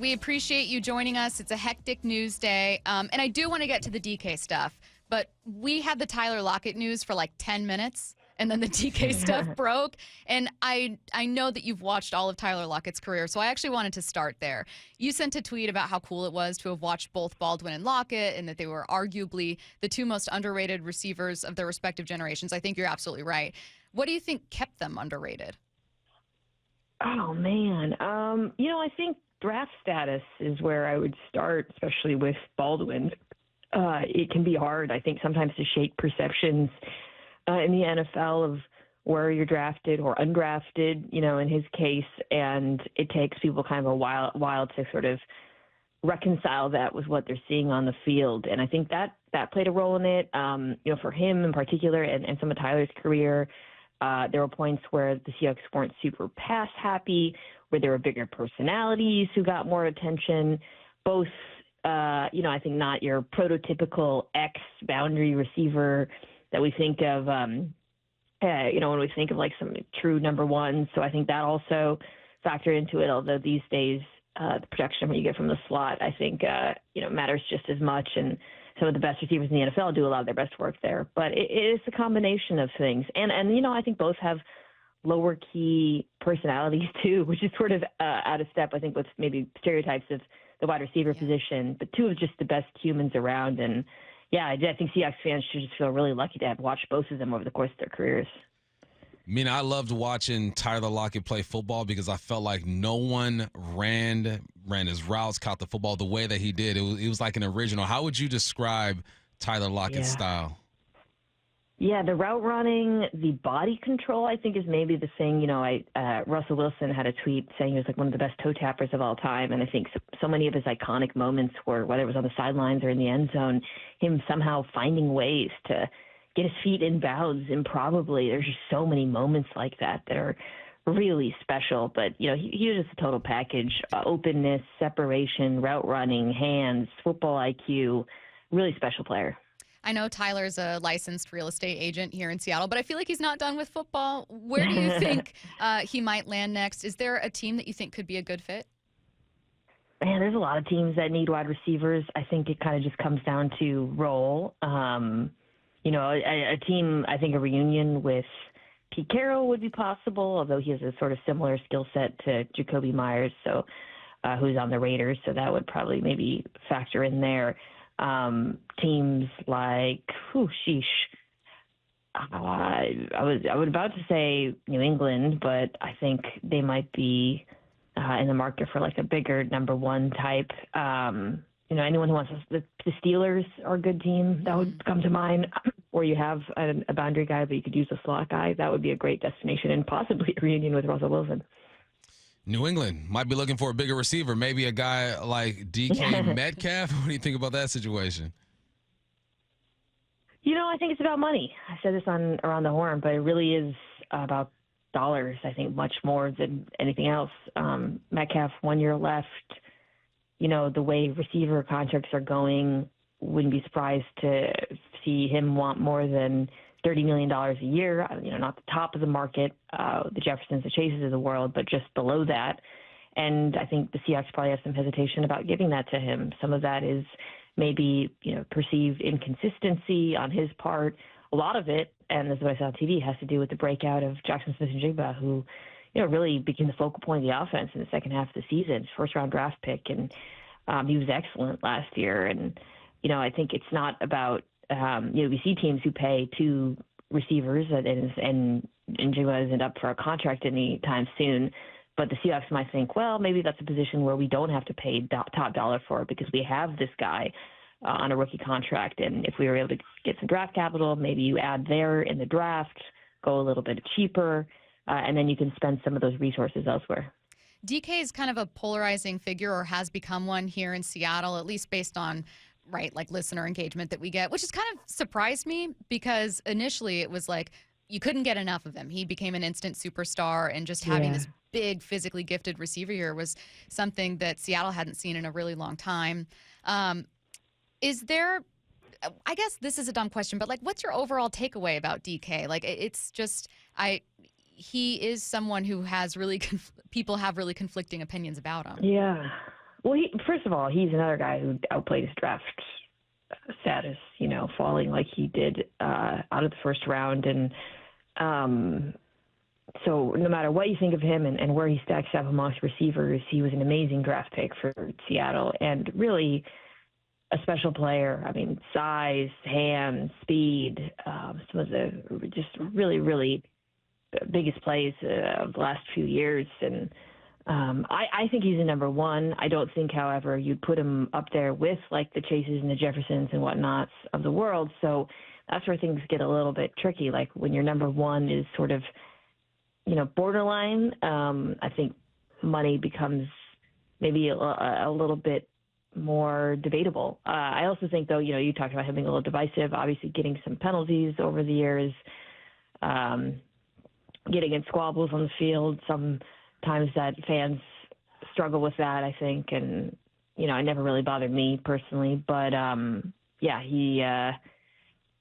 We appreciate you joining us. It's a hectic news day. And I do want to get to the DK stuff, but we had the Tyler Lockett news for like 10 minutes, and then the DK stuff broke. And I know that you've watched all of Tyler Lockett's career, so I actually wanted to start there. You sent a tweet about how cool it was to have watched both Baldwin and Lockett, and that they were arguably the two most underrated receivers of their respective generations. I think you're absolutely right. What do you think kept them underrated? Oh, man. I think draft status is where I would start, especially with Baldwin. It can be hard, I think, sometimes to shake perceptions in the NFL of where you're drafted or undrafted, in his case. And it takes people kind of a while to sort of reconcile that with what they're seeing on the field. And I think that played a role in it, for him in particular and some of Tyler's career. There were points where the Seahawks weren't super pass happy, where there were bigger personalities who got more attention. Both, I think not your prototypical X-boundary receiver that we think of, when we think of like some true number one. So I think that also factored into it, although these days the production you get from the slot, I think, matters just as much. And some of the best receivers in the NFL do a lot of their best work there. But it is a combination of things. And I think both have lower key personalities too, which is sort of out of step, I think, with maybe stereotypes of the wide receiver position. But two of just the best humans around. And, I think Seahawks fans should just feel really lucky to have watched both of them over the course of their careers. Mina, I loved watching Tyler Lockett play football because I felt like no one ran his routes, caught the football the way that he did. It was like an original. How would you describe Tyler Lockett's style? Yeah, the route running, the body control, I think, is maybe the thing. Russell Wilson had a tweet saying he was like one of the best toe tappers of all time. And I think so many of his iconic moments were, whether it was on the sidelines or in the end zone, him somehow finding ways to get his feet in bounds improbably. There's just so many moments like that are really special. But, he was just a total package. Openness, separation, route running, hands, football IQ, really special player. I know Tyler's a licensed real estate agent here in Seattle, but I feel like he's not done with football. Where do you think he might land next? Is there a team that you think could be a good fit? Man, there's a lot of teams that need wide receivers. I think it kind of just comes down to role. A team, I think a reunion with Pete Carroll would be possible, although he has a sort of similar skill set to Jacoby Myers, who's on the Raiders, so that would probably maybe factor in there. Teams like, I was about to say New England, but I think they might be in the market for like a bigger number one type. Anyone who wants the Steelers are a good team that would come to mind, or you have a boundary guy, but you could use a slot guy. That would be a great destination and possibly a reunion with Russell Wilson. New England might be looking for a bigger receiver, maybe a guy like DK Metcalf. What do you think about that situation? I think it's about money. I said this on Around the Horn, but it really is about dollars, I think, much more than anything else. Metcalf, 1 year left. The way receiver contracts are going, wouldn't be surprised to see him want more than $30 million a year, not the top of the market, the Jeffersons, the Chases of the world, but just below that. And I think the Seahawks probably have some hesitation about giving that to him. Some of that is maybe, perceived inconsistency on his part. A lot of it, and this is what I saw on TV, has to do with the breakout of Jackson Smith-Njigba, who, really became the focal point of the offense in the second half of the season, first-round draft pick. And he was excellent last year. And, I think it's not about we see teams who pay two receivers and Njigba isn't up for a contract anytime soon. But the Seahawks might think, well, maybe that's a position where we don't have to pay top dollar for it because we have this guy on a rookie contract. And if we were able to get some draft capital, maybe you add there in the draft, go a little bit cheaper, and then you can spend some of those resources elsewhere. DK is kind of a polarizing figure, or has become one here in Seattle, at least based on listener engagement that we get, which has kind of surprised me because initially it was like you couldn't get enough of him. He became an instant superstar, and just having this big physically gifted receiver here was something that Seattle hadn't seen in a really long time. Is there, I guess this is a dumb question, but what's your overall takeaway about DK? It's just, he is someone who has really, people have really conflicting opinions about him. Yeah. Well, first of all, he's another guy who outplayed his draft status, falling like he did out of the first round. And so no matter what you think of him and where he stacks up amongst receivers, he was an amazing draft pick for Seattle and really a special player. I mean, size, hands, speed, some of the just really, really biggest plays of the last few years. And I think he's a number one. I don't think, however, you'd put him up there with like the Chases and the Jeffersons and whatnots of the world. So that's where things get a little bit tricky. Like when your number one is sort of, borderline, I think money becomes maybe a little bit more debatable. I also think, though, you talked about him being a little divisive, obviously getting some penalties over the years, getting in squabbles on the field. Sometimes that fans struggle with that, I think, and, it never really bothered me personally. But,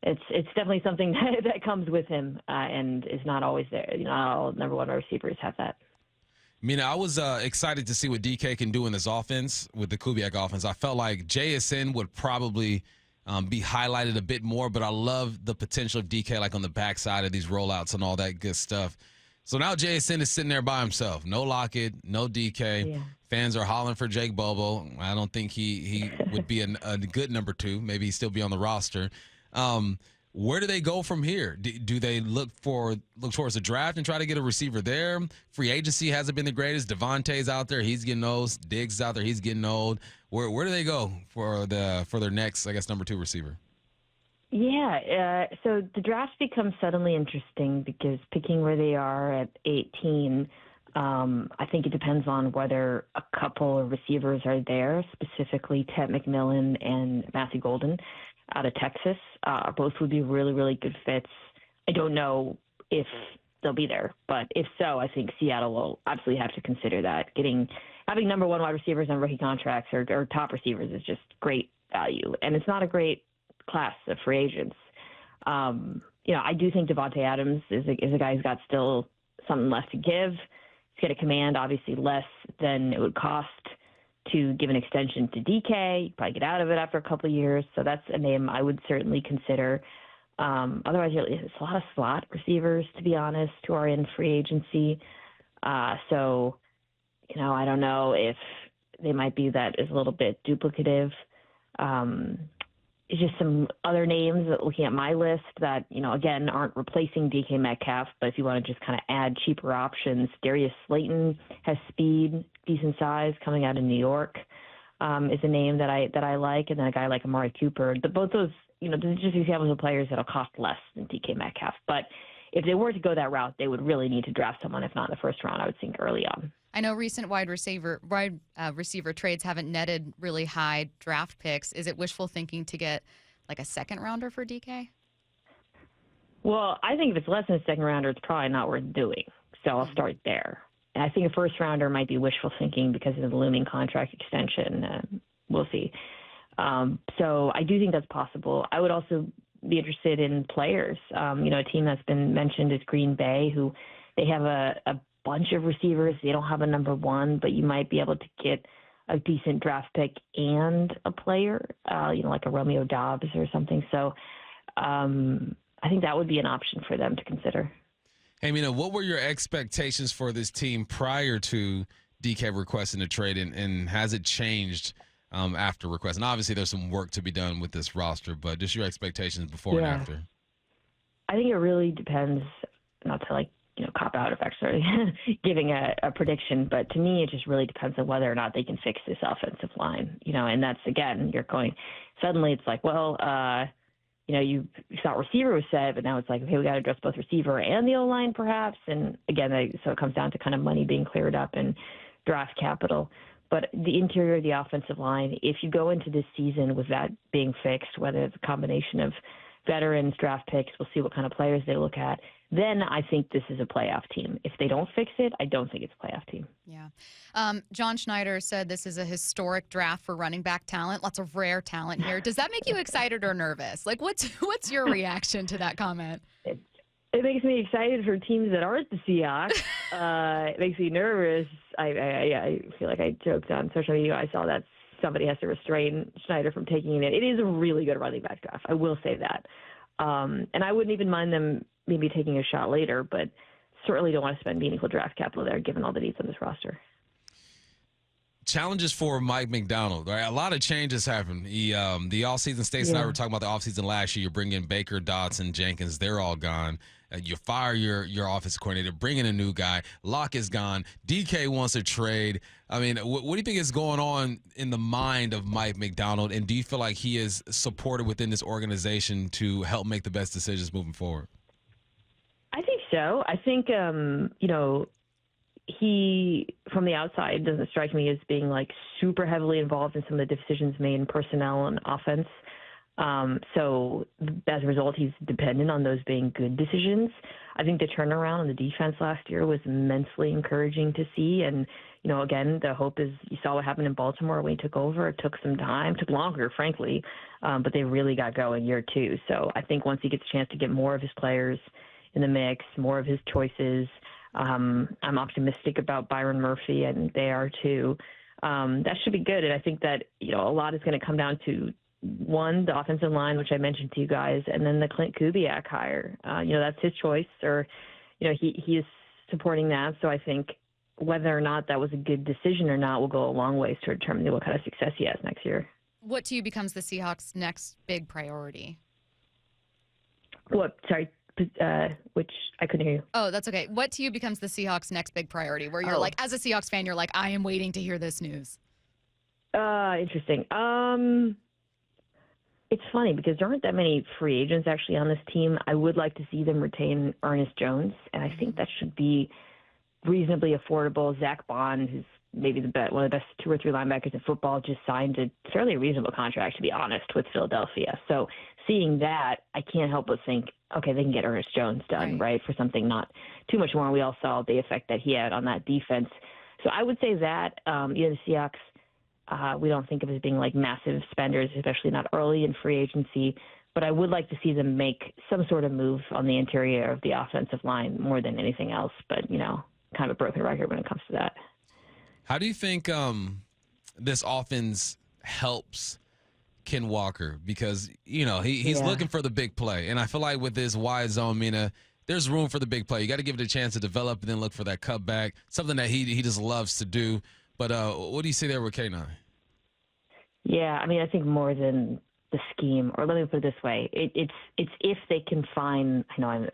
it's definitely something that comes with him and is not always there. All number one receivers have that. Mina, I was excited to see what DK can do in this offense with the Kubiak offense. I felt like JSN would probably be highlighted a bit more, but I love the potential of DK like on the backside of these rollouts and all that good stuff. So now JSN is sitting there by himself. No Lockett, no DK. Yeah. Fans are hollering for Jake Bobo. I don't think he would be a good number two. Maybe he'd still be on the roster. Where do they go from here? Do they look towards the draft and try to get a receiver there? Free agency hasn't been the greatest. Devontae's out there, he's getting old. Diggs is out there, he's getting old. Where do they go for their next, I guess, number two receiver? Yeah, so the draft becomes suddenly interesting because picking where they are at 18, I think it depends on whether a couple of receivers are there, specifically Ted McMillan and Matthew Golden out of Texas. Both would be really, really good fits. I don't know if they'll be there, but if so, I think Seattle will absolutely have to consider that. Having number one wide receivers on rookie contracts or top receivers is just great value, and it's not a great class of free agents. I do think Devontae Adams is a guy who's got still something left to give. He's going to command obviously less than it would cost to give an extension to DK. You probably get out of it after a couple of years. So that's a name I would certainly consider. Otherwise, it's a lot of slot receivers, to be honest, who are in free agency. So, I don't know if they might be that is a little bit duplicative. It's just some other names that looking at my list that, again, aren't replacing DK Metcalf, but if you want to just kind of add cheaper options, Darius Slayton has speed, decent size, coming out of New York, is a name that I like, and then a guy like Amari Cooper. Both those, those are just examples of players that'll cost less than DK Metcalf. But if they were to go that route, they would really need to draft someone, if not in the first round, I would think early on. I know recent wide receiver trades haven't netted really high draft picks. Is it wishful thinking to get like a second rounder for DK? Well, I think if it's less than a second rounder, it's probably not worth doing. So I'll start there. And I think a first rounder might be wishful thinking because of the looming contract extension. We'll see. So I do think that's possible. I would also be interested in players. A team that's been mentioned is Green Bay, who they have a bunch of receivers. They don't have a number one, but you might be able to get a decent draft pick and a player, like a Romeo Dobbs or something. So I think that would be an option for them to consider. Hey, Mina, what were your expectations for this team prior to DK requesting a trade, and has it changed after request? And obviously there's some work to be done with this roster, but just your expectations before and after. I think it really depends, not to cop out if actually giving a prediction, but to me, it just really depends on whether or not they can fix this offensive line, and that's, again, suddenly it's like, well, you thought receiver was set, but now it's like, okay, we got to address both receiver and the O-line perhaps. And again, so it comes down to kind of money being cleared up and draft capital. But the interior of the offensive line, if you go into this season with that being fixed, whether it's a combination of veterans, draft picks, we'll see what kind of players they look at, then I think this is a playoff team. If they don't fix it, I don't think it's a playoff team. Yeah. John Schneider said this is a historic draft for running back talent. Lots of rare talent here. Does that make you excited or nervous? Like, what's your reaction to that comment? It makes me excited for teams that aren't the Seahawks. It makes me nervous. I feel like I joked on social media. I saw that somebody has to restrain Schneider from taking it. It is a really good running back draft. I will say that. And I wouldn't even mind them maybe taking a shot later, but certainly don't want to spend meaningful draft capital there given all the needs on this roster. Challenges for Mike McDonald, right? A lot of changes happened. The offseason, Stacey and I were talking about the offseason last year. You bring in Baker, Dotson, Jenkins. They're all gone. You fire your offensive coordinator, bring in a new guy. Locke is gone. DK wants a trade. I mean, what do you think is going on in the mind of Mike McDonald? And do you feel like he is supported within this organization to help make the best decisions moving forward? I think so. I think, he, from the outside, doesn't strike me as being like super heavily involved in some of the decisions made in personnel and offense. So as a result, he's dependent on those being good decisions. I think the turnaround on the defense last year was immensely encouraging to see. And, again, the hope is you saw what happened in Baltimore when he took over. It took some time, took longer, frankly, but they really got going year two. So I think once he gets a chance to get more of his players in the mix, more of his choices, I'm optimistic about Byron Murphy, and they are too. That should be good. And I think that, a lot is going to come down to, one, the offensive line, which I mentioned to you guys, and then the Clint Kubiak hire. That's his choice, or, he is supporting that. So I think whether or not that was a good decision or not will go a long ways to determining what kind of success he has next year. What to you becomes the Seahawks' next big priority? What? Sorry. Which I couldn't hear you. Oh, that's okay. What to you becomes the Seahawks' next big priority, where you're like, as a Seahawks fan, you're like, I am waiting to hear this news? Interesting. It's funny because there aren't that many free agents actually on this team. I would like to see them retain Ernest Jones, and I think that should be reasonably affordable. Zach Bond, who's maybe one of the best 2 or 3 linebackers in football, just signed a fairly reasonable contract, to be honest, with Philadelphia. So seeing that, I can't help but think, okay, they can get Ernest Jones done, right, for something not too much more. We all saw the effect that he had on that defense. So I would say that, the Seahawks, we don't think of as being like massive spenders, especially not early in free agency. But I would like to see them make some sort of move on the interior of the offensive line more than anything else. But, kind of a broken record when it comes to that. How do you think this offense helps Ken Walker? Because, he's looking for the big play. And I feel like with this wide zone, Mina, there's room for the big play. You got to give it a chance to develop and then look for that cutback, something that he just loves to do. But what do you see there with K9? Yeah, I think more than the scheme, or let me put it this way, it's if they can find, I know I'm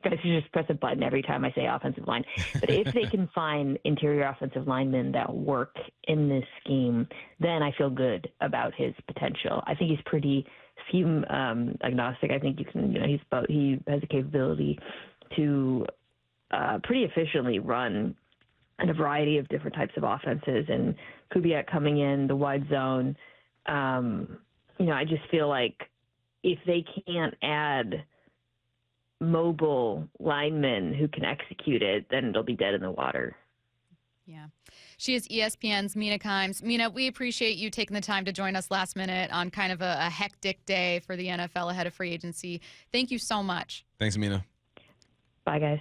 guys, you just press a button every time I say offensive line. But if they can find interior offensive linemen that work in this scheme, then I feel good about his potential. I think he's pretty scheme agnostic. I think you can, he has the capability to pretty efficiently run in a variety of different types of offenses. And Kubiak coming in, the wide zone, I just feel like if they can't add mobile linemen who can execute it, then it'll be dead in the water. Yeah. She is ESPN's Mina Kimes. Mina, we appreciate you taking the time to join us last minute on kind of a hectic day for the NFL ahead of free agency. Thank you so much. Thanks, Mina. Bye, guys.